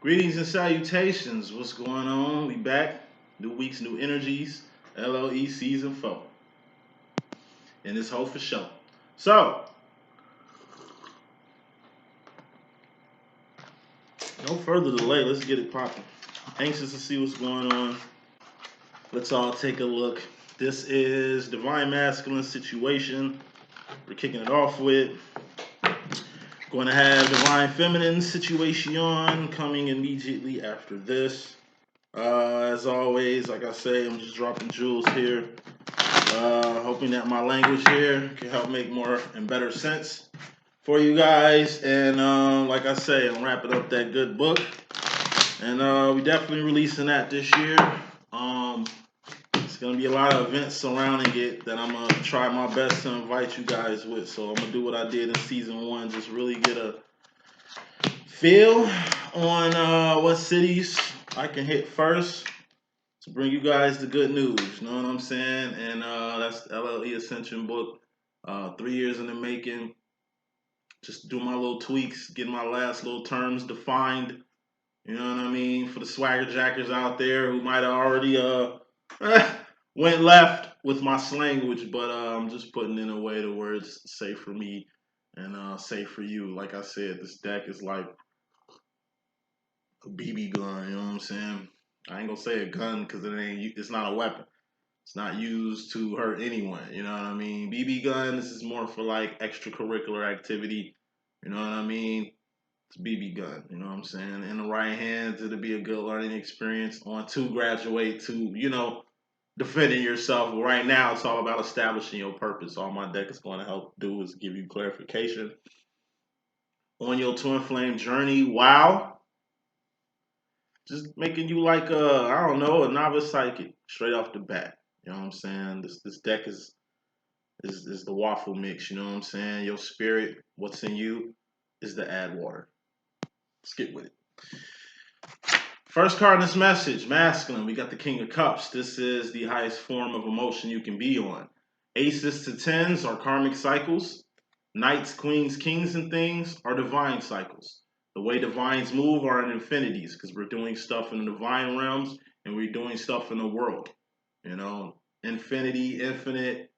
Greetings and salutations. What's going on? We back. New weeks, new energies. LLE season 4. And it's hope for show. So, no further delay. Let's get it popping. Anxious to see what's going on. Let's all take a look. This is Divine Masculine Situation. We're kicking it off with. Going to have Divine Feminine Situation coming immediately after this. As always, like I say, I'm just dropping jewels here. Hoping that my language here can help make more and better sense for you guys. And like I say, I'm wrapping up that good book. And we definitely releasing that this year. It's going to be a lot of events surrounding it that I'm going to try my best to invite you guys with. So I'm going to do what I did in season 1, just really get a feel on what cities I can hit first to bring you guys the good news. You know what I'm saying? And that's the LLE.Ascension book. 3 years in the making. Just do my little tweaks, get my last little terms defined. You know what I mean? For the swagger jackers out there who might have already went left with my slanguage, but I'm just putting in a way to where it's safe for me and safe for you. Like I said, this deck is like a BB gun. You know what I'm saying? I ain't gonna say a gun because it's not a weapon. It's not used to hurt anyone. You know what I mean? BB gun, this is more for like extracurricular activity. You know what I mean? It's BB gun. You know what I'm saying? In the right hands, it'll be a good learning experience. On to graduate to, defending yourself. But right now, it's all about establishing your purpose. All my deck is going to help do is give you clarification on your twin flame journey. Wow. Just making you like a novice psychic straight off the bat. You know what I'm saying? This deck is the waffle mix, you know what I'm saying? Your spirit, what's in you, is the add water. Let's get with it. First card in this message, masculine. We got the King of Cups. This is the highest form of emotion you can be on. Aces to tens are karmic cycles. Knights, queens, kings, and things are divine cycles. The way divines move are in infinities because we're doing stuff in the divine realms and we're doing stuff in the world. Infinity, infinite,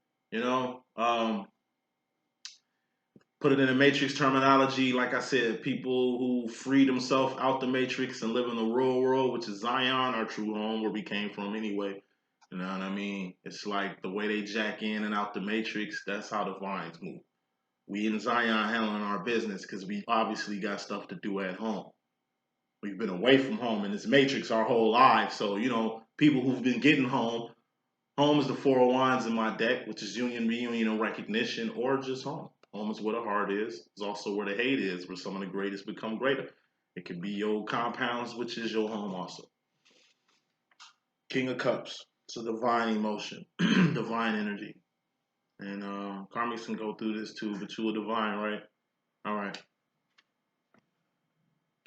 put it in the matrix terminology. Like I said, people who free themselves out the matrix and live in the real world, which is Zion, our true home, where we came from anyway. You know what I mean? It's like the way they jack in and out the matrix, that's how divines move. We in Zion handling our business because we obviously got stuff to do at home. We've been away from home in this matrix our whole life. So, people who've been getting home is the Four of Wands in my deck, which is union, reunion, and recognition, or just home. Home is where the heart is. It's also where the hate is, where some of the greatest become greater. It could be your compounds, which is your home also. King of Cups. It's a divine emotion, divine energy. And karmics can go through this too, but you are divine, right? All right.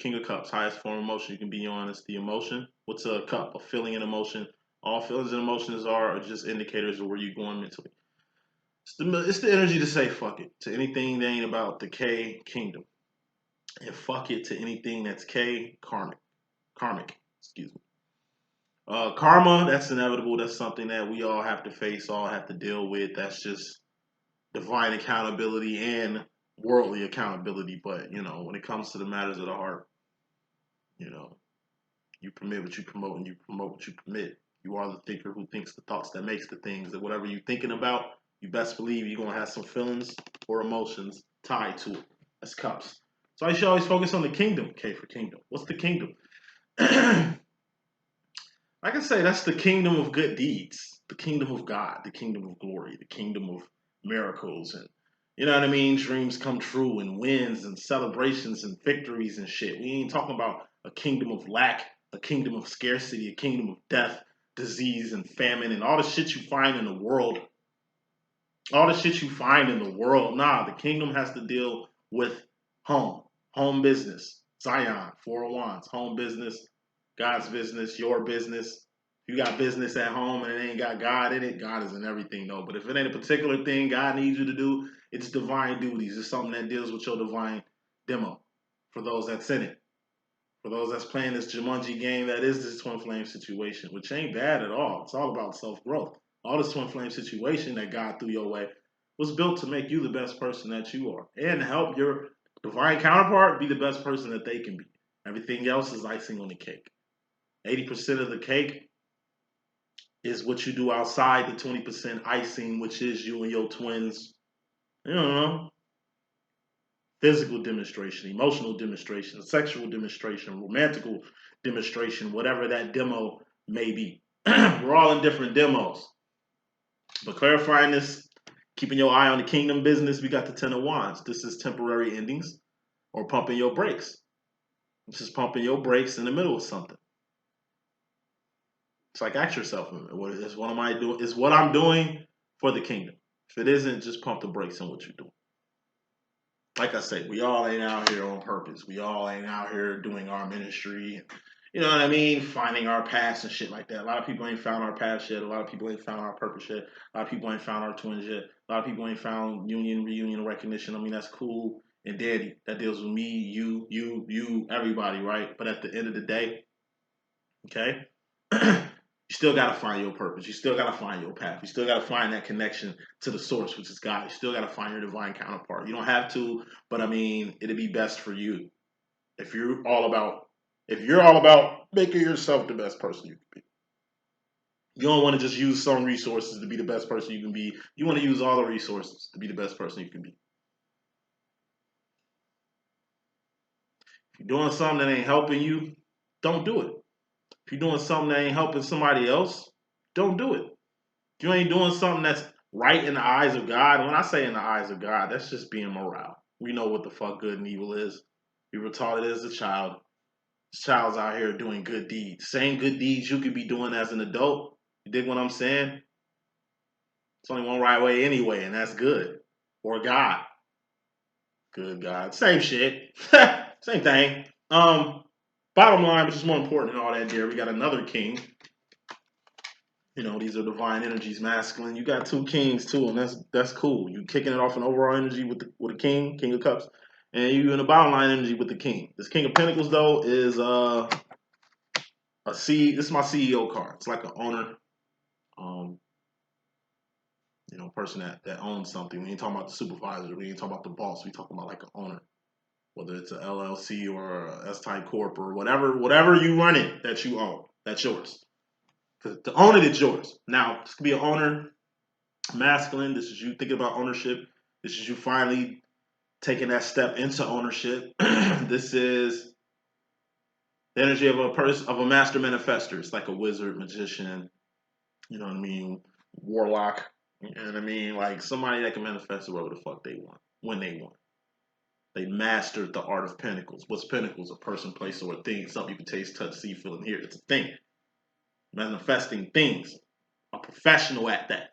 King of Cups, highest form of emotion you can be on is the emotion. What's a cup? A feeling and emotion. All feelings and emotions are just indicators of where you're going mentally. It's the energy to say fuck it to anything that ain't about the K kingdom. And fuck it to anything that's K karmic. Excuse me. Karma, that's inevitable. That's something that we all have to face, all have to deal with. That's just divine accountability and worldly accountability. But, when it comes to the matters of the heart, you permit what you promote and you promote what you permit. You are the thinker who thinks the thoughts that makes the things. That whatever you're thinking about, you best believe you're going to have some feelings or emotions tied to it. That's cups. So I should always focus on the kingdom. K for kingdom. What's the kingdom? I can say that's the kingdom of good deeds, the kingdom of God, the kingdom of glory, the kingdom of miracles, and you know what I mean? Dreams come true and wins and celebrations and victories and shit. We ain't talking about a kingdom of lack, a kingdom of scarcity, a kingdom of death, disease, and famine, and all the shit you find in the world. All the shit you find in the world. Nah, the kingdom has to deal with home business. Zion, Four of Wands, home business, God's business, your business. If you got business at home and it ain't got God in it, God is in everything, though. But if it ain't a particular thing God needs you to do, it's divine duties. It's something that deals with your divine demo for those that's in it. For those that's playing this Jumanji game, that is this twin flame situation, which ain't bad at all. It's all about self growth. All this twin flame situation that God threw your way was built to make you the best person that you are and help your divine counterpart be the best person that they can be. Everything else is icing on the cake. 80% of the cake is what you do outside the 20% icing, which is you and your twins, you know, physical demonstration, emotional demonstration, sexual demonstration, romantical demonstration, whatever that demo may be. We're all in different demos. But clarifying this, keeping your eye on the kingdom business, we got the Ten of Wands. This is temporary endings or pumping your brakes. This is pumping your brakes in the middle of something. It's like, ask yourself, what am I doing? Is what I'm doing for the kingdom? If it isn't, just pump the brakes on what you're doing. Like I say, we all ain't out here on purpose. We all ain't out here doing our ministry. You know what I mean? Finding our paths and shit like that. A lot of people ain't found our paths yet. A lot of people ain't found our purpose yet. A lot of people ain't found our twins yet. A lot of people ain't found union, reunion, recognition. I mean, that's cool and dandy. That deals with me, you, everybody, right? But at the end of the day, okay? You still got to find your purpose. You still got to find your path. You still got to find that connection to the source, which is God. You still got to find your divine counterpart. You don't have to, but I mean, it'd be best for you if you're all about making yourself the best person you can be. You don't want to just use some resources to be the best person you can be. You want to use all the resources to be the best person you can be. If you're doing something that ain't helping you, don't do it. If you're doing something that ain't helping somebody else, don't do it. If you ain't doing something that's right in the eyes of God, and when I say in the eyes of God, that's just being morale. We know what the fuck good and evil is. We were taught it as a child. This child's out here doing good deeds. Same good deeds you could be doing as an adult. You dig what I'm saying? It's only one right way anyway, and that's good. Or God. Good God. Same shit. Same thing. Bottom line, which is more important than all that there, we got another king. You know, these are divine energies, masculine. You got two kings too, and that's cool. You kicking it off an overall energy with the king of cups, and you in the bottom line energy with the king. This king of pentacles though is This is my CEO card. It's like an owner, person that owns something. We ain't talking about the supervisor. We ain't talking about the boss. We talking about like an owner, whether it's an LLC or a S-type corp or whatever you run it that you own. That's yours. Because to own it, it's yours. Now, this could be an owner, masculine. This is you thinking about ownership. This is you finally taking that step into ownership. This is the energy of a master manifester. It's like a wizard, magician, you know what I mean, warlock. You know what I mean? Like somebody that can manifest whatever the fuck they want, when they want. They mastered the art of pentacles. What's pentacles? A person, place, or a thing. Something you can taste, touch, see, feel, and hear. It's a thing. Manifesting things. A professional at that.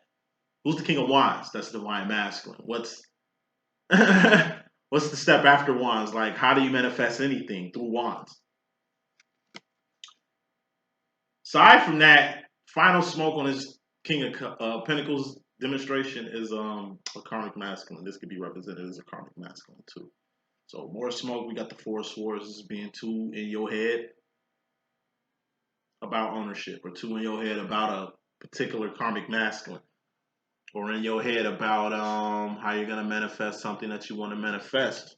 Who's the king of wands? That's divine masculine. What's the step after wands? Like, how do you manifest anything through wands? Aside from that, final smoke on this king of pentacles demonstration is a karmic masculine. This could be represented as a karmic masculine too. So more smoke. We got the four of swords. This is being two in your head about ownership, or two in your head about a particular karmic masculine, or in your head about how you're gonna manifest something that you want to manifest.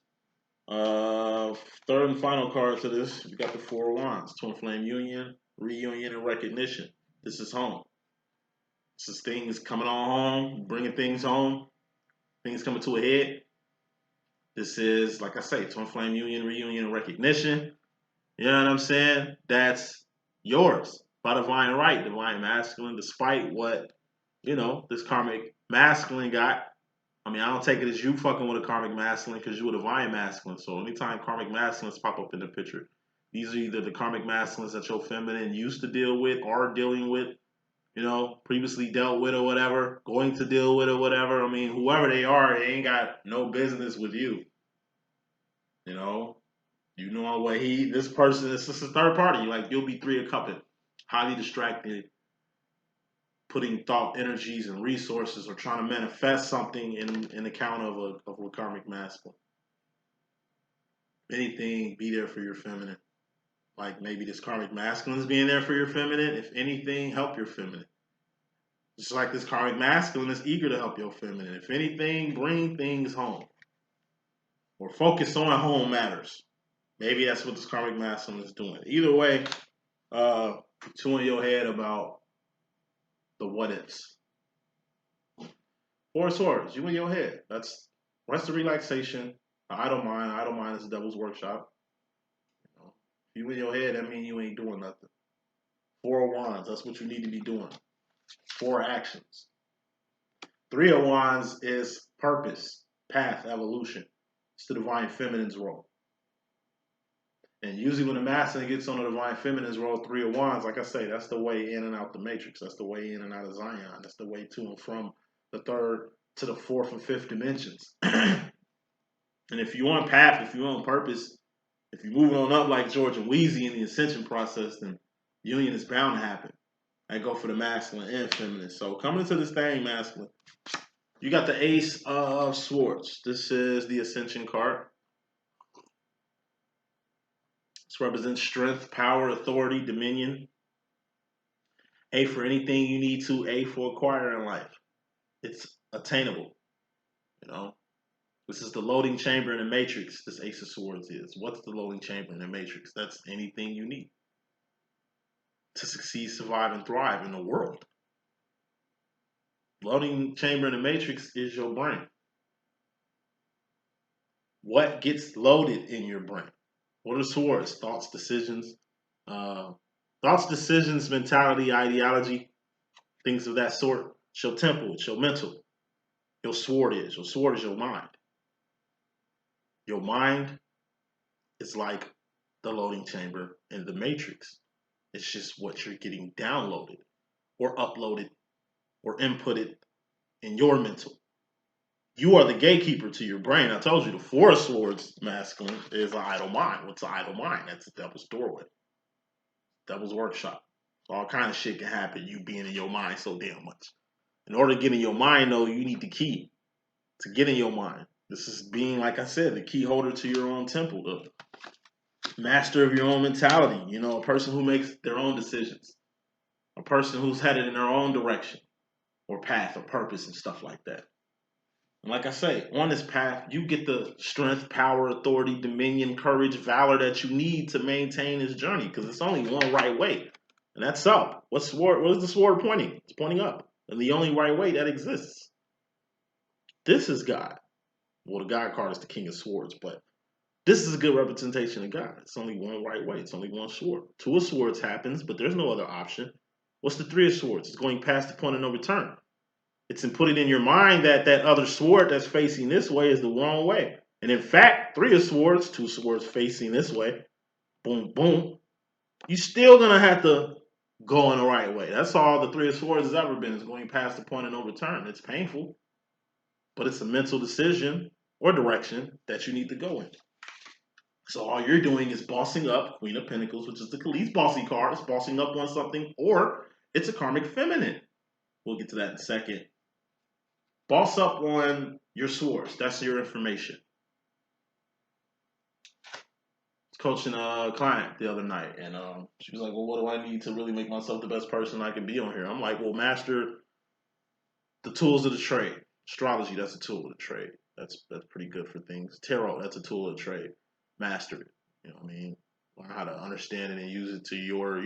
Third and final card to this, we got the Four of Wands, Twin Flame Union, Reunion, and Recognition. This is home. This is things coming on home, bringing things home, things coming to a head. This is, like I say, Twin Flame Union, Reunion, and Recognition. You know what I'm saying? That's yours by divine right, divine masculine, despite what, this karmic masculine got. I mean, I don't take it as you fucking with a karmic masculine because you're a divine masculine. So anytime karmic masculines pop up in the picture, these are either the karmic masculines that your feminine used to deal with or dealing with, previously dealt with or whatever, going to deal with or whatever. I mean, whoever they are, they ain't got no business with you. You know what this person is just a third party. Like, you'll be three of cups, highly distracted, putting thought, energies, and resources, or trying to manifest something in account of a karmic masculine. Anything, be there for your feminine. Like maybe this karmic masculine is being there for your feminine. If anything, help your feminine. Just like this karmic masculine is eager to help your feminine. If anything, bring things home. Or focus on home matters. Maybe that's what this karmic masculine is doing. Either way, two in your head about the what ifs. Four of Swords, you in your head. That's rest of relaxation. I don't mind. I don't mind. It's a devil's workshop. You know, if you in your head, that means you ain't doing nothing. Four of Wands, that's what you need to be doing. Four actions. Three of Wands is purpose, path, evolution. It's the divine feminine's role. And usually when the masculine gets on the divine feminine's role, Three of Wands, like I say, that's the way in and out the matrix. That's the way in and out of Zion. That's the way to and from the third to the fourth and fifth dimensions. And if you on path, if you on purpose, if you're moving on up like George and Wheezy in the ascension process, then union is bound to happen. I go for the masculine and feminine. So coming into this thing, masculine, you got the Ace of Swords. This is the ascension card. This represents strength, power, authority, dominion. A for anything you need to. A for acquiring life. It's attainable. You know, this is the loading chamber in the matrix. This Ace of Swords is. What's the loading chamber in the matrix? That's anything you need to succeed, survive, and thrive in the world. Loading chamber in the matrix is your brain. What gets loaded in your brain? What are swords? Thoughts, decisions, mentality, ideology, things of that sort. It's your temple, it's your mental. Your sword is your mind. Your mind is like the loading chamber in the matrix. It's just what you're getting downloaded or uploaded or inputted in your mental. You are the gatekeeper to your brain. I told you the Four of Swords masculine is an idle mind. What's an idle mind? That's the devil's doorway. Devil's workshop. All kind of shit can happen, you being in your mind so damn much. In order to get in your mind, though, you need the key to get in your mind. This is being, like I said, the key holder to your own temple, the master of your own mentality. You know, a person who makes their own decisions. A person who's headed in their own direction or path or purpose and stuff like that. And like I say, on this path, you get the strength, power, authority, dominion, courage, valor that you need to maintain this journey, because it's only one right way, and that's up. What is the sword pointing? It's pointing up, and the only right way that exists. This is God. Well, the God card is the King of Swords, but this is a good representation of God. It's only one right way. It's only one sword. Two of Swords happens, but there's no other option. What's the Three of Swords? It's going past the point of no return. It's put it in your mind that that other sword that's facing this way is the wrong way. And in fact, Three of Swords, two swords facing this way, boom, boom, you're still going to have to go in the right way. That's all the Three of Swords has ever been, is going past the point of no return. It's painful, but it's a mental decision or direction that you need to go in. So all you're doing is bossing up, Queen of Pentacles, which is the Khalees bossy card. It's bossing up on something, or it's a karmic feminine. We'll get to that in a second. Boss up on your swords. That's your information. I was coaching a client the other night, and she was like, well, what do I need to really make myself the best person I can be on here? I'm like, well, master the tools of the trade. Astrology, that's a tool of the trade. That's pretty good for things. Tarot, that's a tool of the trade. Master it. You know what I mean? Learn how to understand it and use it to your,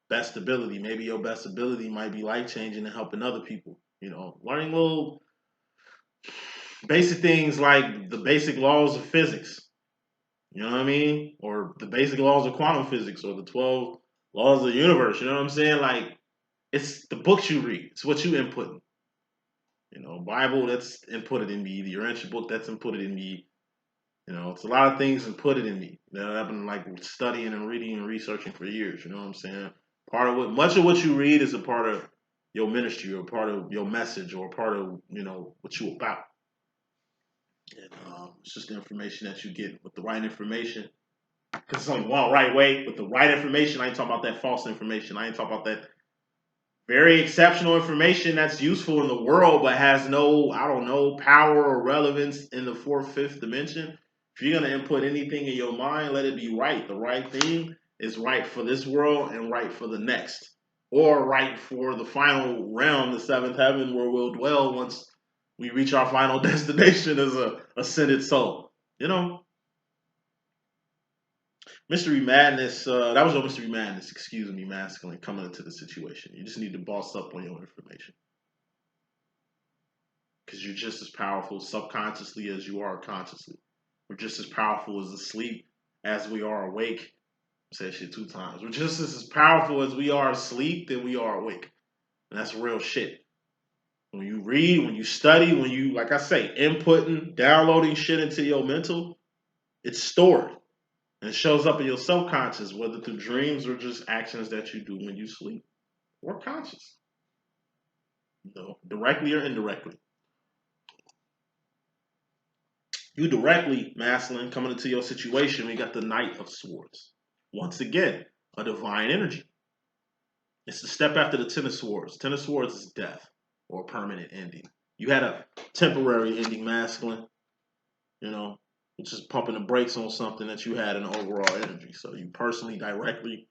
best ability. Maybe your best ability might be life-changing and helping other people. Learning little basic things like the basic laws of physics. You know what I mean? Or the basic laws of quantum physics, or the 12 laws of the universe. You know what I'm saying? Like, it's the books you read. It's what you input. Bible, that's inputted in me. The Urantia book, that's inputted in me. It's a lot of things inputted in me that I've been like studying and reading and researching for years. You know what I'm saying? Much of what you read is a part of your ministry, or part of your message, or part of, what you're about. And it's just the information that you get with the right information. Because it's only one right way. With the right information, I ain't talking about that false information. I ain't talking about that very exceptional information that's useful in the world, but has no, power or relevance in the fourth, fifth dimension. If you're going to input anything in your mind, let it be right. The right thing is right for this world and right for the next. Or right for the final realm, the seventh heaven, where we'll dwell once we reach our final destination as a ascended soul. You know? Mystery Madness, that was your Mystery Madness, excuse me, masculine, coming into the situation. You just need to boss up on your information. Because you're just as powerful subconsciously as you are consciously. We're just as powerful as asleep as we are awake. I said shit 2 times. We're just as powerful as we are asleep than we are awake. And that's real shit. When you read, when you study, when you, like I say, inputting, downloading shit into your mental, it's stored. And it shows up in your subconscious, whether through dreams or just actions that you do when you sleep. Or conscious. Directly or indirectly. You directly, masculine, coming into your situation, we got the Knight of Swords. Once again, a divine energy. It's the step after the Ten of Swords. Ten of Swords is death or a permanent ending. You had a temporary ending, masculine, which is pumping the brakes on something that you had in overall energy. So you personally, directly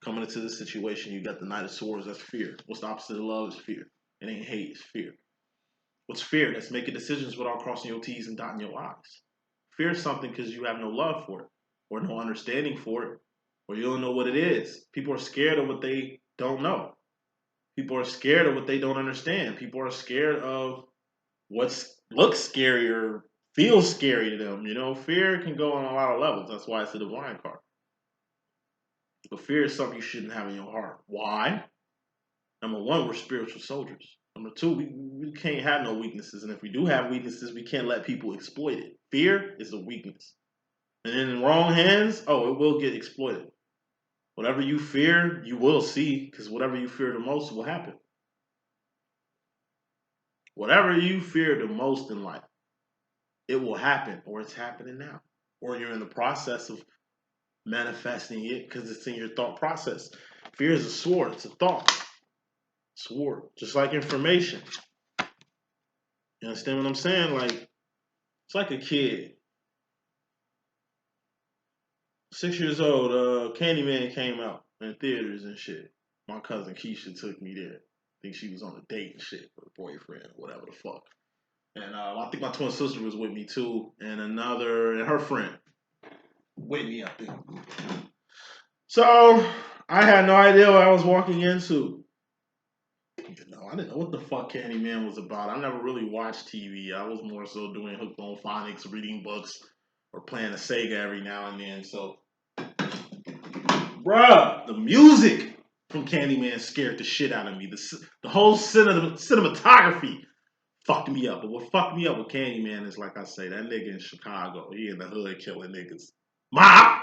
coming into this situation, you got the Knight of Swords, that's fear. What's the opposite of love is fear. It ain't hate, it's fear. What's fear? That's making decisions without crossing your T's and dotting your I's. Fear is something because you have no love for it, or no understanding for it, or you don't know what it is. People are scared of what they don't know. People are scared of what they don't understand. People are scared of what looks scary or feels scary to them. Fear can go on a lot of levels. That's why it's a divine card. But fear is something you shouldn't have in your heart. Why? Number one, we're spiritual soldiers. Number two, we can't have no weaknesses. And if we do have weaknesses, we can't let people exploit it. Fear is a weakness. And in the wrong hands, it will get exploited. Whatever you fear, you will see, because whatever you fear the most will happen. Whatever you fear the most in life, it will happen, or it's happening now. Or you're in the process of manifesting it because it's in your thought process. Fear is a sword. It's a thought. Sword. Just like information. You understand what I'm saying? It's like a kid. 6 years old, Candyman came out in theaters and shit. My cousin Keisha took me there. I think she was on a date and shit with a boyfriend or whatever the fuck. And I think my twin sister was with me too, and her friend. Whitney, I think. So I had no idea what I was walking into. I didn't know what the fuck Candyman was about. I never really watched TV. I was more so doing hooked on phonics, reading books, or playing a Sega every now and then. So, bruh, the music from Candyman scared the shit out of me. The whole cinematography fucked me up. But what fucked me up with Candyman is, like I say, that nigga in Chicago, he in the hood killing niggas. Mom,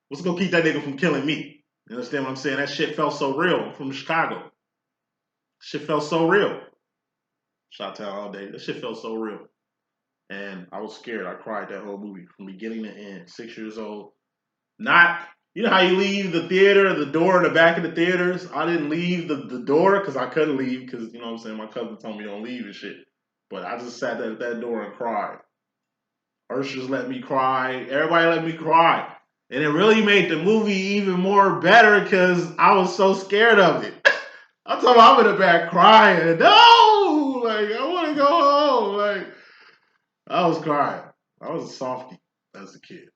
what's gonna keep that nigga from killing me? You understand what I'm saying? That shit felt so real from Chicago. Shit felt so real. Shot-town all day. That shit felt so real. And I was scared. I cried that whole movie from beginning to end. 6 years old. You know how you leave the theater, the door in the back of the theaters? I didn't leave the door because I couldn't leave because, you know what I'm saying, my cousin told me don't leave and shit. But I just sat there at that door and cried. Ursula's let me cry. Everybody let me cry. And it really made the movie even more better because I was so scared of it. I'm talking about I'm in the back crying. No! I want to go home. I was crying. I was a softie as a kid.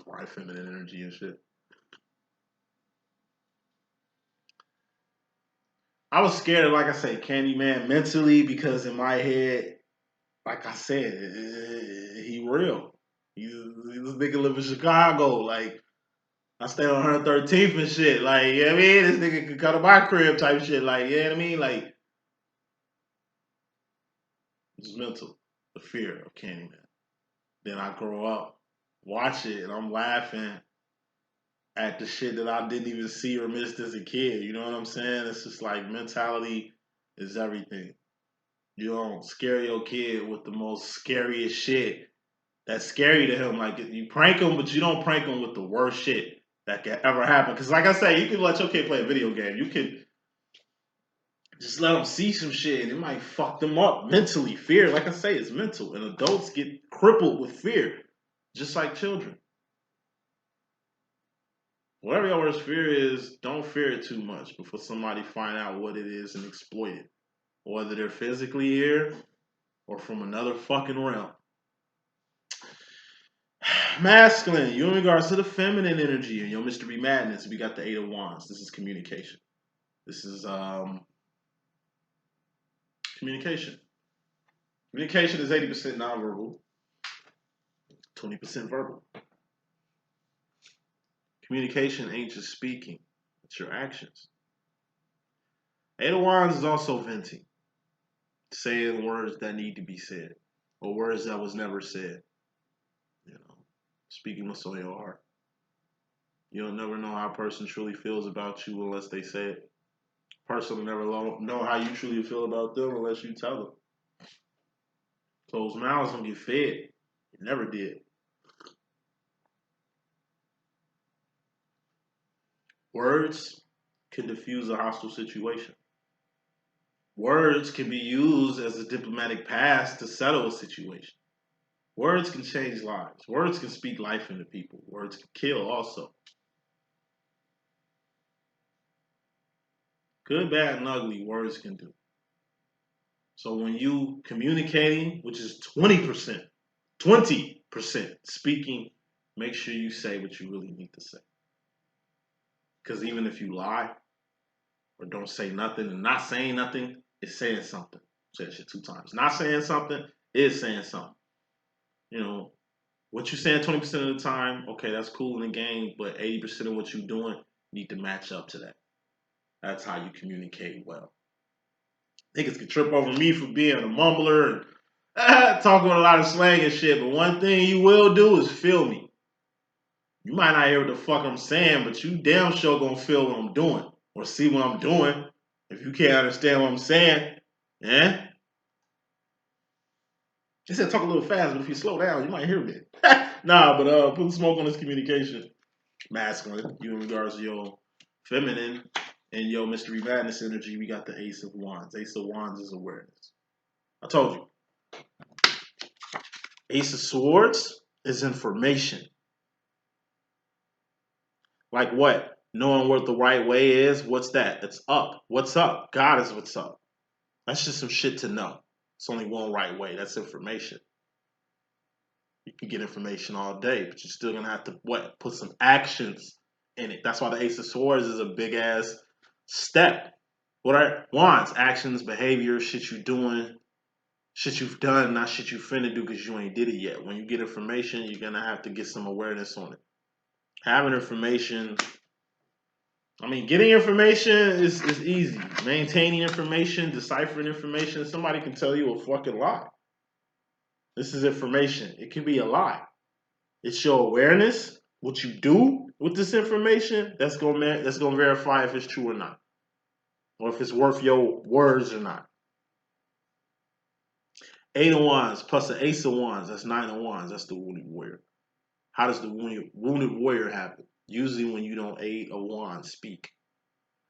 Right feminine energy and shit. I was scared of, like I say, Candyman mentally because in my head, like I said, he real. This nigga live in Chicago. I stay on 113th and shit. You know what I mean? This nigga could come to my crib type shit. You know what I mean? It's mental. The fear of Candyman. Then I grow up, watch it, and I'm laughing at the shit that I didn't even see or missed as a kid. You know what I'm saying? It's just mentality is everything. You don't scare your kid with the most scariest shit that's scary to him. You prank him, but you don't prank him with the worst shit that could ever happen. Because like I say, you can let your kid play a video game. You could just let them see some shit and it might fuck them up mentally. Fear, like I say, is mental. And adults get crippled with fear. Just like children. Whatever your worst fear is, don't fear it too much before somebody find out what it is and exploit it. Whether they're physically here or from another fucking realm. Masculine, you in regards to the feminine energy and your mystery madness, we got the Eight of Wands. This is communication. This is communication. Communication is 80% nonverbal, 20% verbal. Communication ain't just speaking, it's your actions. Eight of Wands is also venting, saying words that need to be said, or words that was never said. You know, speaking what's on your heart. You'll never know how a person truly feels about you unless they say it. Person will never know how you truly feel about them unless you tell them. Closed mouths don't get fed. It never did. Words can diffuse a hostile situation. Words can be used as a diplomatic pass to settle a situation. Words can change lives. Words can speak life into people. Words can kill also. Good, bad, and ugly, words can do. So when you communicating, which is 20% speaking, make sure you say what you really need to say. Because even if you lie or don't say nothing and not saying nothing, it's saying something. Say that shit 2 times. Not saying something is saying something. You know, what you're saying 20% of the time, okay, that's cool in the game, but 80% of what you're doing need to match up to that. That's how you communicate well. Niggas can trip over me for being a mumbler and talking with a lot of slang and shit, but one thing you will do is feel me. You might not hear what the fuck I'm saying, but you damn sure gonna feel what I'm doing or see what I'm doing. If you can't understand what I'm saying, yeah. They said talk a little fast, but if you slow down, you might hear me. Nah, but put smoke on this communication. Masculine, you in regards to your feminine and your mystery madness energy, we got the Ace of Wands. Ace of Wands is awareness. I told you. Ace of Swords is information. Like what? Knowing what the right way is. What's that? It's up. What's up? God is what's up. That's just some shit to know. It's only one right way. That's information. You can get information all day, but you're still gonna have to what? Put some actions in it. That's why the Ace of Swords is a big ass step. What are wands? Actions, behavior, shit you doing, shit you've done, not shit you finna do because you ain't did it yet. When you get information, you're gonna have to get some awareness on it. Having information, I mean, getting information is easy. Maintaining information, deciphering information, somebody can tell you a fucking lie. This is information. It can be a lie. It's your awareness, what you do with this information, that's gonna verify if it's true or not, or if it's worth your words or not. 8 of Wands plus the Ace of Wands, that's 9 of Wands, that's the Wounded Warrior. How does the Wounded Warrior happen? Usually when you don't 8 of Wands speak.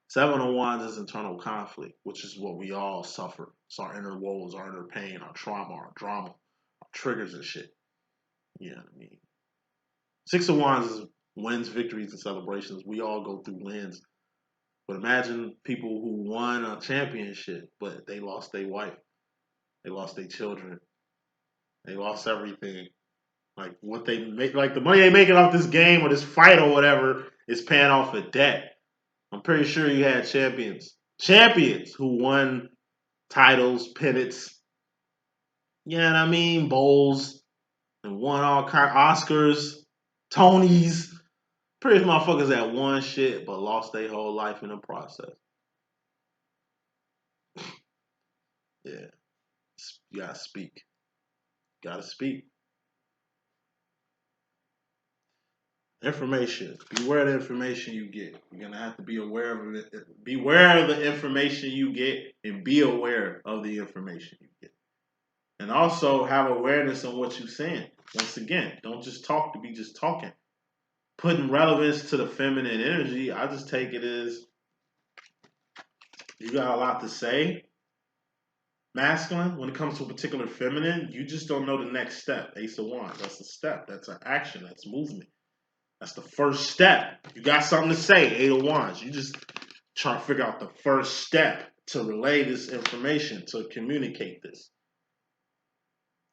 7 of Wands is internal conflict, which is what we all suffer. It's our inner woes, our inner pain, our trauma, our drama, our triggers and shit. You know what I mean? 6 of Wands is wins, victories, and celebrations. We all go through wins. But imagine people who won a championship, but they lost their wife. They lost their children. They lost everything. Like what they make, like the money they making off this game or this fight or whatever is paying off a debt. I'm pretty sure you had champions who won titles, pennants, you know what I mean, bowls, and won all kind of Oscars, Tonys. Pretty motherfuckers that won shit but lost their whole life in the process. Yeah, you gotta speak. Gotta speak. Information. Beware of the information you get. You're gonna have to be aware of it. Beware of the information you get and be aware of the information you get. And also have awareness on what you're saying. Once again, don't just talk to be just talking. Putting relevance to the feminine energy, I just take it as you got a lot to say. masculine, when it comes to a particular feminine, you just don't know the next step. Ace of Wands, that's a step. That's an action. That's movement. That's the first step. You got something to say, Eight of Wands. You just trying to figure out the first step to relay this information, to communicate this.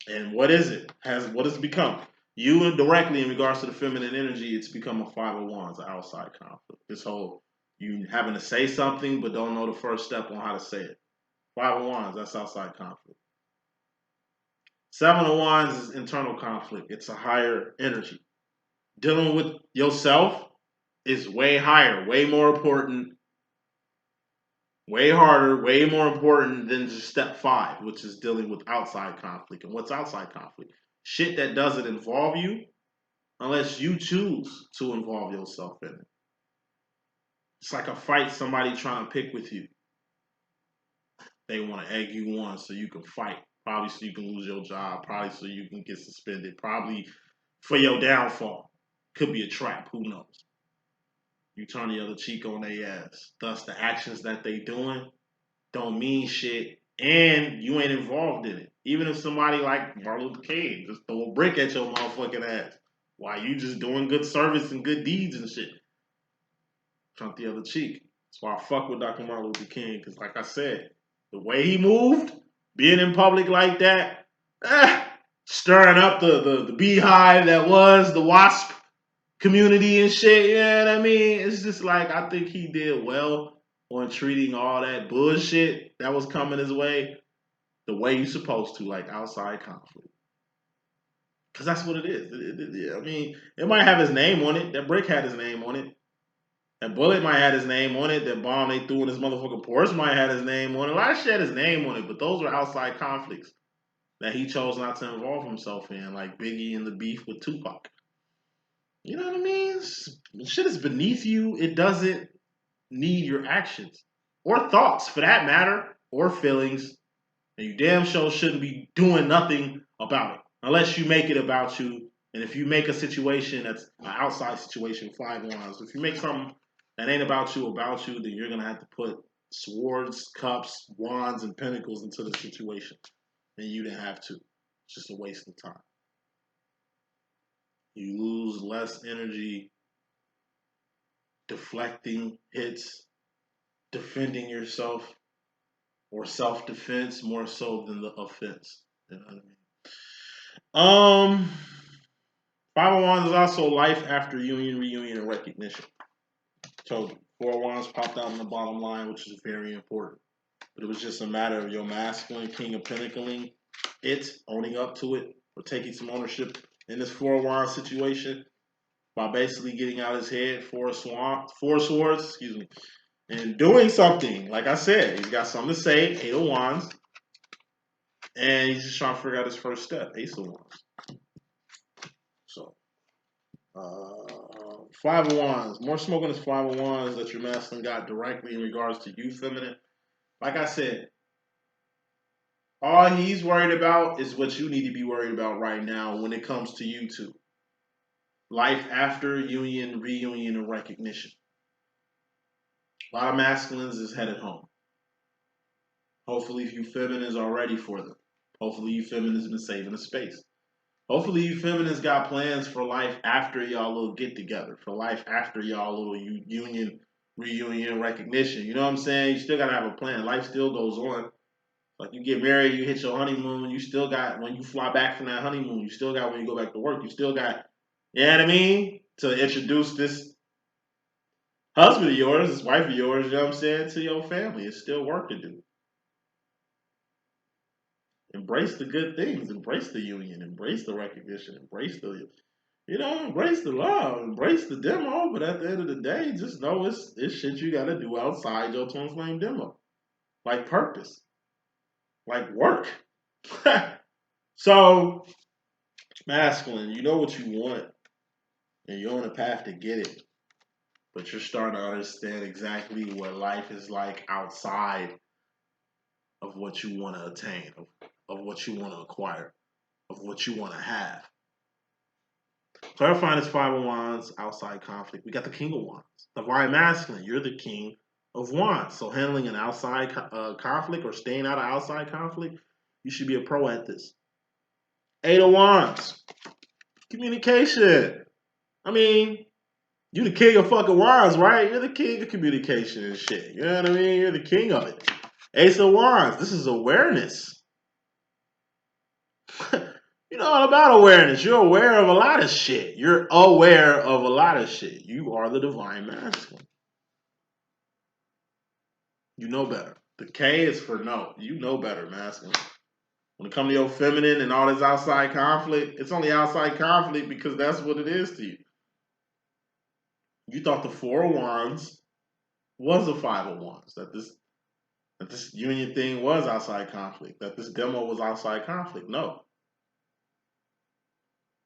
And what is it? What has it become? You indirectly, in regards to the feminine energy, it's become a Five of Wands, an outside conflict. This whole you having to say something but don't know the first step on how to say it. Five of Wands, that's outside conflict. Seven of Wands is internal conflict. It's a higher energy. Dealing with yourself is way higher, way more important, way harder, way more important than just step 5, which is dealing with outside conflict. And what's outside conflict? Shit that doesn't involve you unless you choose to involve yourself in it. It's like a fight somebody trying to pick with you. They want to egg you on so you can fight. Probably so you can lose your job. Probably so you can get suspended. Probably for your downfall. Could be a trap. Who knows? You turn the other cheek on their ass. Thus, the actions that they doing don't mean shit, and you ain't involved in it. Even if somebody like Martin Luther King just throw a brick at your motherfucking ass, why you just doing good service and good deeds and shit? Turn the other cheek. That's why I fuck with Dr. Martin Luther King, because like I said, the way he moved, being in public like that, stirring up the beehive that was the WASP community and shit, you know what I mean? It's just like, I think he did well on treating all that bullshit that was coming his way the way you're supposed to, like outside conflict. Because that's what it is. I mean, it might have his name on it. That brick had his name on it. That bullet might have his name on it. That bomb they threw in his motherfucking Porsche might have his name on it. A lot of shit had his name on it, but those were outside conflicts that he chose not to involve himself in, like Biggie and the beef with Tupac. You know what I mean? Shit is beneath you. It doesn't need your actions or thoughts, for that matter, or feelings. And you damn sure shouldn't be doing nothing about it unless you make it about you. And if you make a situation that's an outside situation, 5 wands. If you make something that ain't about you, then you're gonna have to put swords, cups, wands, and pentacles into the situation. And you didn't have to. It's just a waste of time. You lose less energy deflecting hits, defending yourself, or self-defense more so than the offense. You know what I mean? 5 of Wands is also life after union, reunion, and recognition. Told you. 4 of Wands popped out on the bottom line, which is very important. But it was just a matter of your masculine King of Pentacling, owning up to it, or taking some ownership in this 4 of Wands situation by basically getting out his head, 4 swords, and doing something. Like I said, he's got something to say, 8 of Wands, and he's just trying to figure out his first step, Ace of Wands. So, 5 of Wands. More smoke on this 5 of Wands that your masculine got directly in regards to you, feminine. Like I said, all he's worried about is what you need to be worried about right now when it comes to you two. Life after union, reunion, and recognition. A lot of masculines is headed home. Hopefully you feminines are ready for them. Hopefully you feminines been saving a space. Hopefully you feminines got plans for life after y'all little get together, for life after y'all little union, reunion, recognition. You know what I'm saying? You still gotta have a plan. Life still goes on. Like you get married, you hit your honeymoon, you still got when you fly back from that honeymoon, you still got when you go back to work, you still got, you know what I mean? To introduce this husband of yours, this wife of yours, you know what I'm saying, to your family. It's still work to do. Embrace the good things, embrace the union, embrace the recognition, embrace the, embrace the love, embrace the demo. But at the end of the day, just know it's shit you gotta do outside your twin flame demo. Like purpose. Like work. So, masculine, you know what you want, and you're on a path to get it. But you're starting to understand exactly what life is like outside of what you want to attain, of what you want to acquire, of what you want to have. Clarifying this 5 of Wands, outside conflict. We got the King of Wands. Divine masculine, you're the king of Wands. So handling an outside conflict or staying out of outside conflict, you should be a pro at this. 8 of Wands. Communication. I mean, you the king of fucking wands, right? You're the king of communication and shit. You know what I mean? You're the king of it. Ace of Wands. This is awareness. You know all about awareness. You're aware of a lot of shit. You're aware of a lot of shit. You are the divine masculine. You know better. The K is for no. You know better, masculine. When it comes to your feminine and all this outside conflict, it's only outside conflict because that's what it is to you. You thought the 4 of Wands was a 5 of Wands. That this union thing was outside conflict. That this demo was outside conflict. No.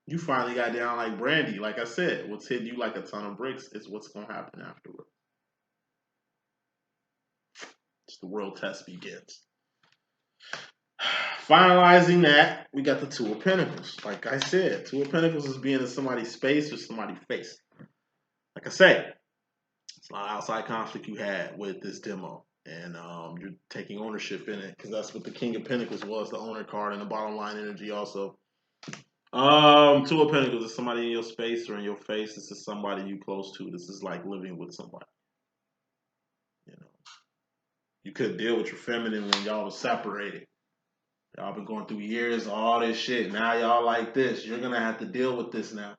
You finally got down like Brandy. Like I said, what's hitting you like a ton of bricks is what's going to happen afterward. It's the real test begins. Finalizing that, we got the 2 of Pentacles. Like I said, 2 of Pentacles is being in somebody's space or somebody's face. Like I said, it's a lot of outside conflict you had with this demo. And you're taking ownership in it because that's what the King of Pentacles was, the owner card and the bottom line energy also. 2 of Pentacles is somebody in your space or in your face. This is somebody you close to. This is like living with somebody. You know, you couldn't deal with your feminine when y'all was separated. Y'all been going through years, all this shit. Now y'all like this. You're gonna have to deal with this now.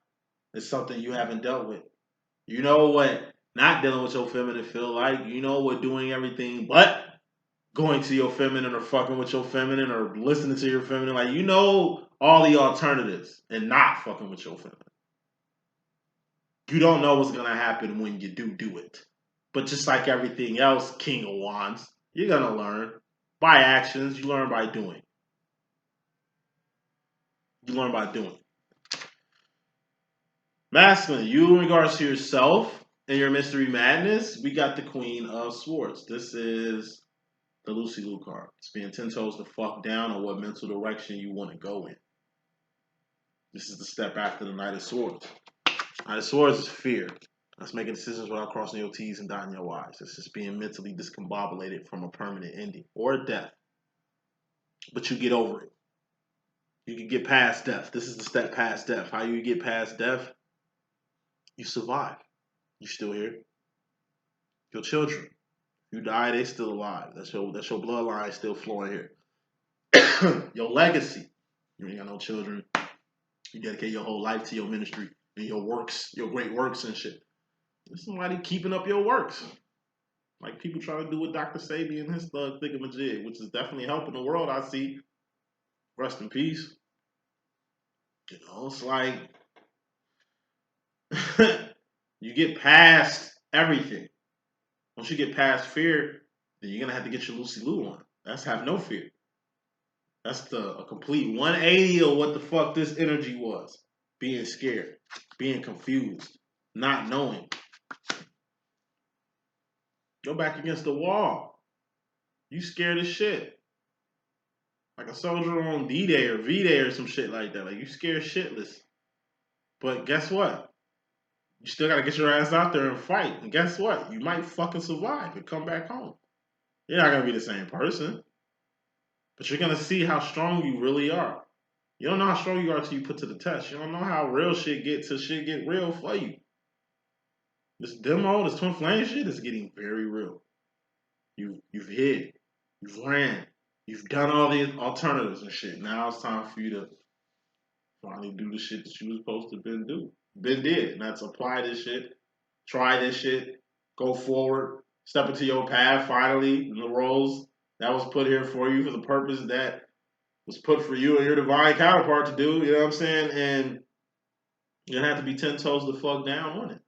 It's something you haven't dealt with. You know what not dealing with your feminine feel like. You know what doing everything but going to your feminine or fucking with your feminine or listening to your feminine. Like, you know all the alternatives and not fucking with your feminine. You don't know what's gonna happen when you do it. But just like everything else, King of Wands, you're gonna learn by actions. You learn by doing. You learn by doing. Masculine, you in regards to yourself and your mystery madness, we got the Queen of Swords. This is the Lucy Lou card. It's being 10 toes the fuck down on what mental direction you want to go in. This is the step after the Knight of Swords. Knight of Swords is fear. That's making decisions without crossing your T's and dotting your I's. It's just being mentally discombobulated from a permanent ending or a death. But you get over it. You can get past death. This is the step past death. How you get past death? You survive. You still here. Your children. You die, they still alive. That's your bloodline still flowing here. Your legacy. You ain't got no children. You dedicate your whole life to your ministry and your works, your great works and shit. There's somebody keeping up your works. Like people trying to do with Dr. Sabi and his thug thingamajig, which is definitely helping the world, I see. Rest in peace. You know, it's like you get past everything. Once you get past fear, then you're gonna have to get your Lucy Lou on. That's have no fear. That's a complete 180 of what the fuck this energy was. Being scared, being confused, not knowing. Go back against the wall. You scared as shit. Like a soldier on D-Day or V-Day or some shit like that. Like you scared shitless. But guess what? You still gotta get your ass out there and fight. And guess what? You might fucking survive and come back home. You're not gonna be the same person. But you're gonna see how strong you really are. You don't know how strong you are until you put to the test. You don't know how real shit get till shit get real for you. This demo, this twin flame shit is getting very real. You've hid, you've ran, you've done all these alternatives and shit. Now it's time for you to finally do the shit that you was supposed to been did. And that's apply this shit, try this shit, go forward, step into your path finally in the roles that was put here for you for the purpose that was put for you and your divine counterpart to do, you know what I'm saying? And you're gonna have to be 10 toes the fuck down on it.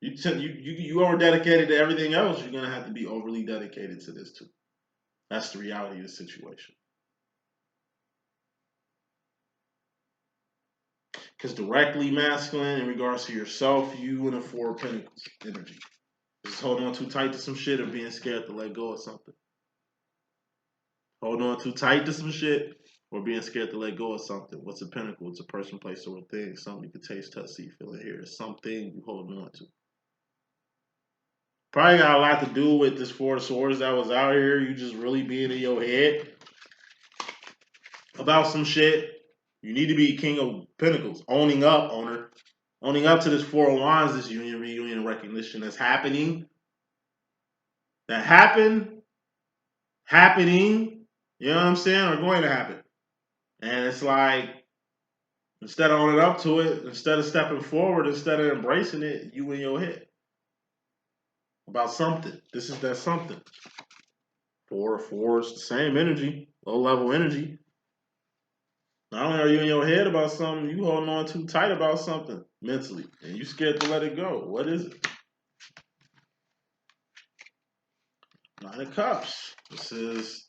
You over dedicated to everything else, you're gonna have to be overly dedicated to this too. That's the reality of the situation. Because directly masculine in regards to yourself, you and the 4 of Pentacles energy. Just holding on too tight to some shit or being scared to let go of something. Holding on too tight to some shit or being scared to let go of something. What's a pentacle? It's a person, place, or a thing. Something you can taste, touch, see, feel, and hear. It's something you holding on to. Probably got a lot to do with this Four of Swords that was out here. You just really being in your head about some shit. You need to be King of Pentacles, owning up, owning up to this Four of Wands, this union, reunion, recognition that's happening. That happening, you know what I'm saying, are going to happen. And it's like, instead of owning up to it, instead of stepping forward, instead of embracing it, you in your head about something. This is that something. Four is the same energy, low level energy. Not only are you in your head about something, you holding on too tight about something mentally, and you scared to let it go. What is it? Nine of Cups. This is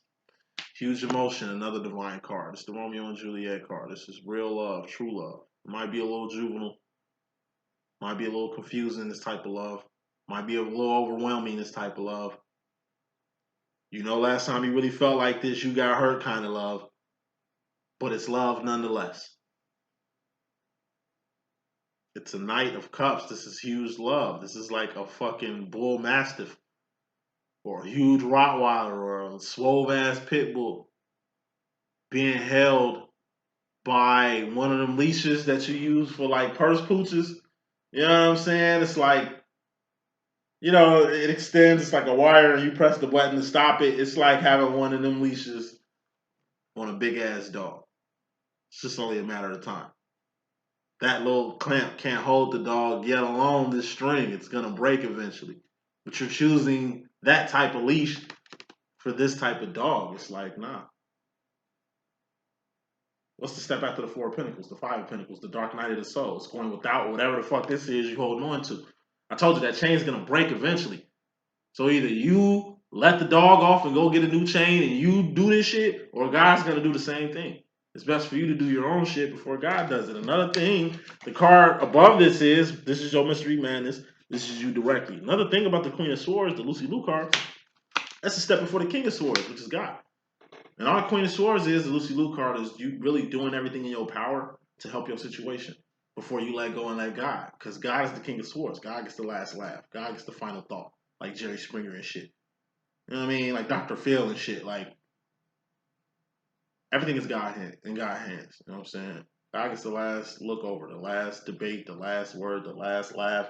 huge emotion, another divine card. It's the Romeo and Juliet card. This is real love, true love. It might be a little juvenile, might be a little confusing, this type of love. Might be a little overwhelming, this type of love. You know, last time you really felt like this, you got hurt kind of love. But it's love nonetheless. It's a Knight of Cups. This is huge love. This is like a fucking bull mastiff or a huge Rottweiler or a swole ass pit bull being held by one of them leashes that you use for like purse pooches. You know what I'm saying? It's like, you know, it extends. It's like a wire and you press the button to stop it. It's like having one of them leashes on a big ass dog. It's just only a matter of time. That little clamp can't hold the dog, yet alone this string. It's going to break eventually. But you're choosing that type of leash for this type of dog. It's like, nah. What's the step after the Four of Pentacles, the Five of Pentacles, the Dark Night of the Soul? It's going without whatever the fuck this is you're holding on to. I told you that chain's going to break eventually. So either you let the dog off and go get a new chain and you do this shit, or God's going to do the same thing. It's best for you to do your own shit before God does it. Another thing, the card above this is your mystery madness. This is you directly. Another thing about the Queen of Swords, the Lucy Liu card, that's a step before the King of Swords, which is God. And all the Queen of Swords is, the Lucy Liu card, is you really doing everything in your power to help your situation before you let go and let God. Because God is the King of Swords. God gets the last laugh. God gets the final thought. Like Jerry Springer and shit. You know what I mean? Like Dr. Phil and shit. Like, everything is in God's hands. You know what I'm saying? God gets the last look over, the last debate, the last word, the last laugh.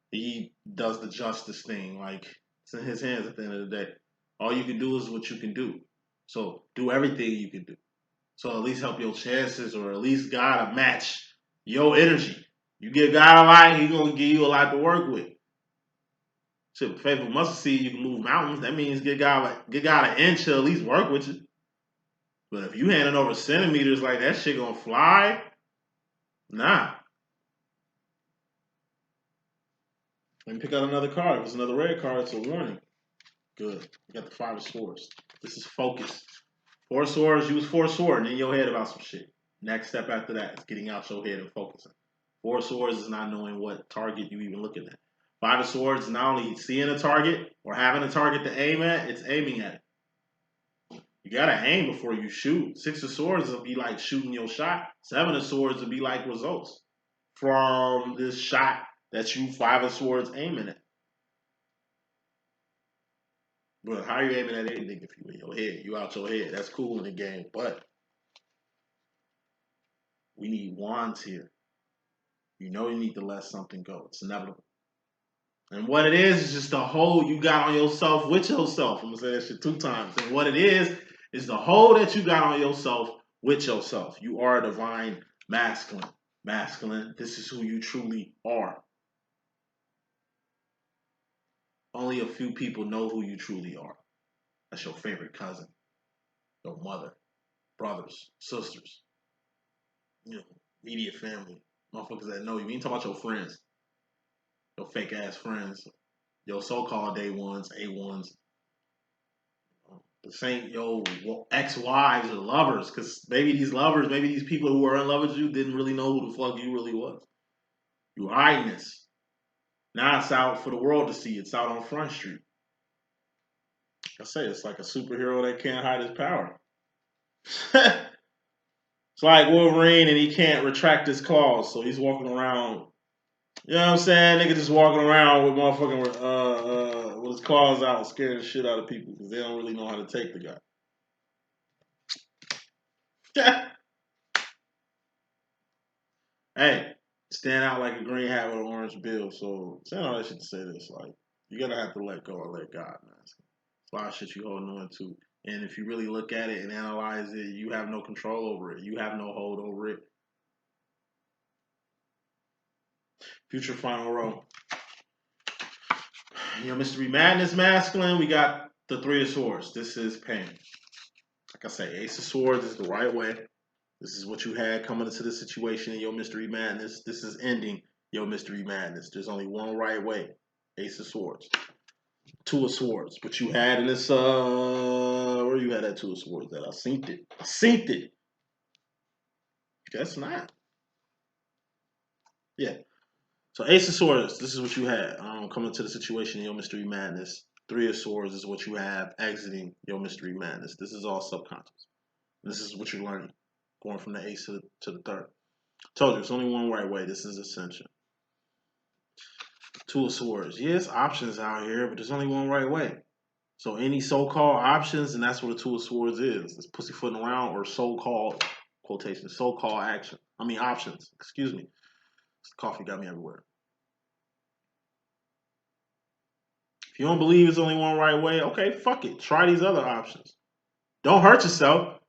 He does the justice thing. Like, it's in his hands at the end of the day. All you can do is what you can do. So do everything you can do. So at least help your chances, or at least God to match your energy. You give God a lot, He's gonna give you a lot to work with. Shit, faithful mustard seed, you can move mountains. That means get God an inch to at least work with you. But if you handing over centimeters like that shit gonna fly, nah. Let me pick out another card. If it's another red card, it's a warning. Good. You got the Five of Swords. This is focus. Four Swords, use Four Swords in your head about some shit. Next step after that is getting out your head and focusing. Four Swords is not knowing what target you even looking at. Five of Swords is not only seeing a target or having a target to aim at, it's aiming at it. You gotta aim before you shoot. Six of Swords will be like shooting your shot. Seven of Swords will be like results from this shot that you Five of Swords aiming at. But how you aiming at anything if you in your head? You out your head. That's cool in the game. But we need wands here. You know you need to let something go. It's inevitable. And what it is just the hold you got on yourself with yourself. I'm going to say that shit 2 times. And what it is the hold that you got on yourself with yourself. You are a divine masculine. Masculine, this is who you truly are. Only a few people know who you truly are. That's your favorite cousin, your mother, brothers, sisters, you know, immediate family, motherfuckers that know you. We ain't talking about your friends, your fake ass friends, your so-called day ones, A1s. This ain't your ex-wives or lovers, because maybe these lovers, maybe these people who were in love with you didn't really know who the fuck you really was. You were hiding this. Now it's out for the world to see. It's out on Front Street. I say it's like a superhero that can't hide his power. It's like Wolverine and he can't retract his claws, so he's walking around You know what I'm saying? Nigga just walking around with motherfucking with his claws out, scaring the shit out of people because they don't really know how to take the guy. Hey, stand out like a green hat with an orange bill. So saying all that shit to say this, like, you're gonna have to let go and let God, man. It's a lot of shit you holding on to. And if you really look at it and analyze it, you have no control over it. You have no hold over it. Future final row. Your Mystery Madness masculine, we got the Three of Swords. This is pain. Like I say, Ace of Swords is the right way. This is what you had coming into the situation in your Mystery Madness. This is ending your Mystery Madness. There's only one right way. Ace of Swords. Two of Swords. But you had in this where you had that Two of Swords at? I synced it. I synced it. Guess not. Yeah. So Ace of Swords, this is what you had. Coming to the situation in your Mystery Madness. Three of Swords is what you have exiting your Mystery Madness. This is all subconscious. This is what you're learning. Going from the Ace to the third. Told you, it's only one right way. This is Ascension. Two of Swords. Yes, options out here, but there's only one right way. So any so-called options, and that's what a Two of Swords is. It's pussyfooting around or so-called, quotation, so-called action. I mean options. Excuse me. This coffee got me everywhere. If you don't believe it's only one right way, okay, fuck it. Try these other options. Don't hurt yourself.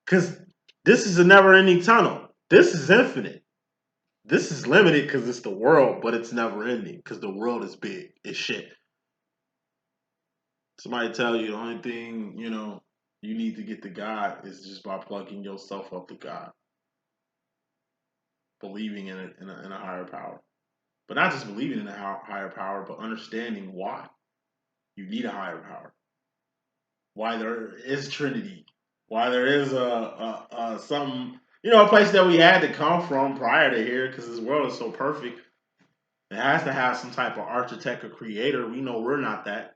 Because this is a never-ending tunnel. This is infinite. This is limited because it's the world, but it's never-ending because the world is big. It's shit. Somebody tell you the only thing, you need to get to God is just by plugging yourself up to God. Believing in it, in a higher power. But not just believing in a higher power, but understanding why you need a higher power. Why there is Trinity. Why there is some, a place that we had to come from prior to here because this world is so perfect. It has to have some type of architect or creator. We know we're not that,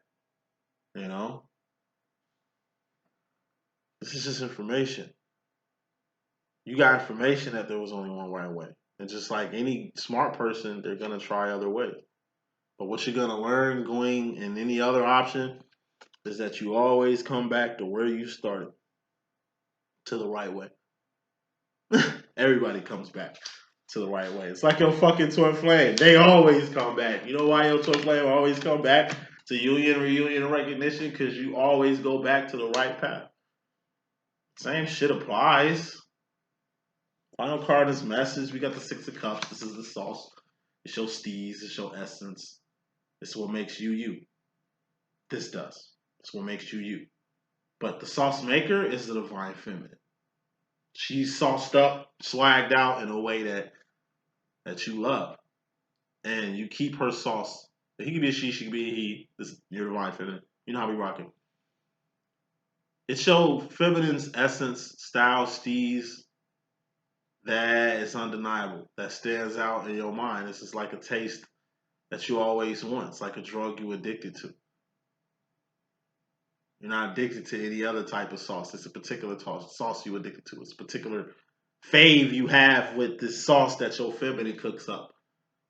you know. This is just information. You got information that there was only one right way. And just like any smart person, they're going to try other ways. But what you're going to learn going in any other option is that you always come back to where you started, to the right way. Everybody comes back to the right way. It's like your fucking twin flame. They always come back. You know why your twin flame always come back to union, reunion, and recognition? Because you always go back to the right path. Same shit applies. Final card is message. We got the Six of Cups. This is the sauce. It's your steez. It's your essence. It's what makes you you. This does. It's what makes you you. But the sauce maker is the divine feminine. She's sauced up, swagged out in a way that you love. And you keep her sauce. He can be a she can be a he. This is your divine feminine. You know how we rock it. It's your feminine's essence, style, steez, that is undeniable. That stands out in your mind. This is like a taste that you always want. It's like a drug you're addicted to. You're not addicted to any other type of sauce. It's a particular sauce you're addicted to. It's a particular fave you have with this sauce that your feminine cooks up.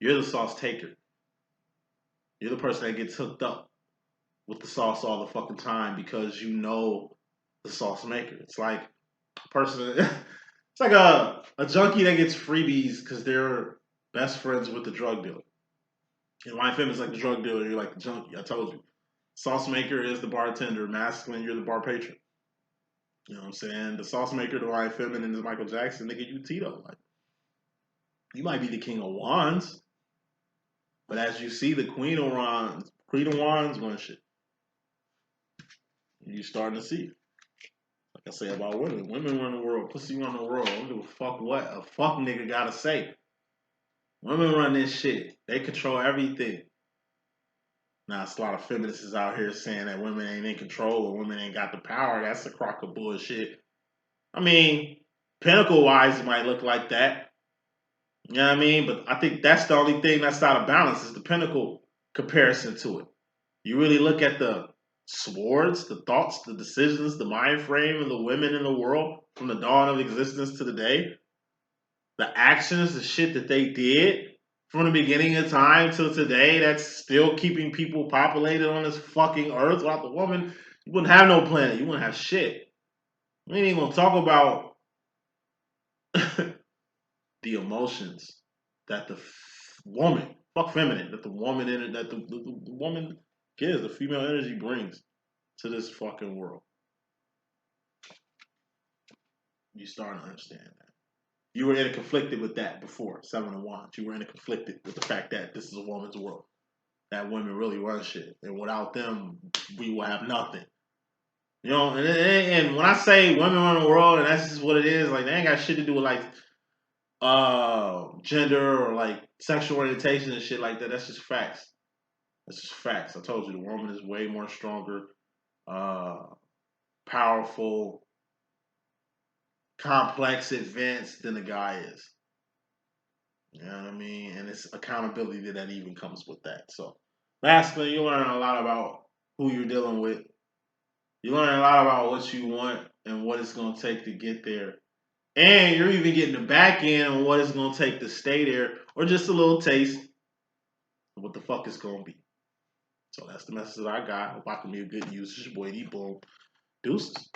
You're the sauce taker. You're the person that gets hooked up with the sauce all the fucking time because you know the sauce maker. It's like a person. It's like a junkie that gets freebies because they're best friends with the drug dealer. And my family's like the drug dealer. You're like the junkie. I told you. Sauce maker is the bartender. Masculine, you're the bar patron. You know what I'm saying? The sauce maker, the right feminine is Michael Jackson. Nigga, you Tito. Like, you might be the king of wands, but as you see, the queen of wands run shit. You starting to see. Like I say about women. Women run the world. Pussy run the world. I don't give a fuck what a fuck nigga gotta say. Women run this shit. They control everything. Now, it's a lot of feminists out here saying that women ain't in control or women ain't got the power. That's a crock of bullshit. I mean, pinnacle-wise, it might look like that. You know what I mean? But I think that's the only thing that's out of balance is the pinnacle comparison to it. You really look at the swords, the thoughts, the decisions, the mind frame of the women in the world from the dawn of existence to the day. the actions, the shit that they did from the beginning of time till today, that's still keeping people populated on this fucking earth. Without the woman, you wouldn't have no planet. You wouldn't have shit. We ain't even gonna talk about the emotions that the woman, fuck feminine, that the woman in it, that the woman gives, the female energy brings to this fucking world. You starting to understand that. You were interconflicted with that before, Seven of Wands. You were interconflicted with the fact that this is a woman's world. That women really run shit. And without them, we will have nothing. You know, and when I say women run the world and that's just what it is, like they ain't got shit to do with like gender or like sexual orientation and shit like that. That's just facts. That's just facts. I told you the woman is way more stronger, powerful, complex, advanced than the guy is. You know what I mean? And it's accountability that even comes with that. So masculine, you learn a lot about who you're dealing with. You learn a lot about what you want and what it's gonna take to get there. And you're even getting the back end on what it's gonna take to stay there, or just a little taste of what the fuck it's gonna be. So that's the message that I got. Hope I can be a good use. It's your boy D.Boom. Deuces.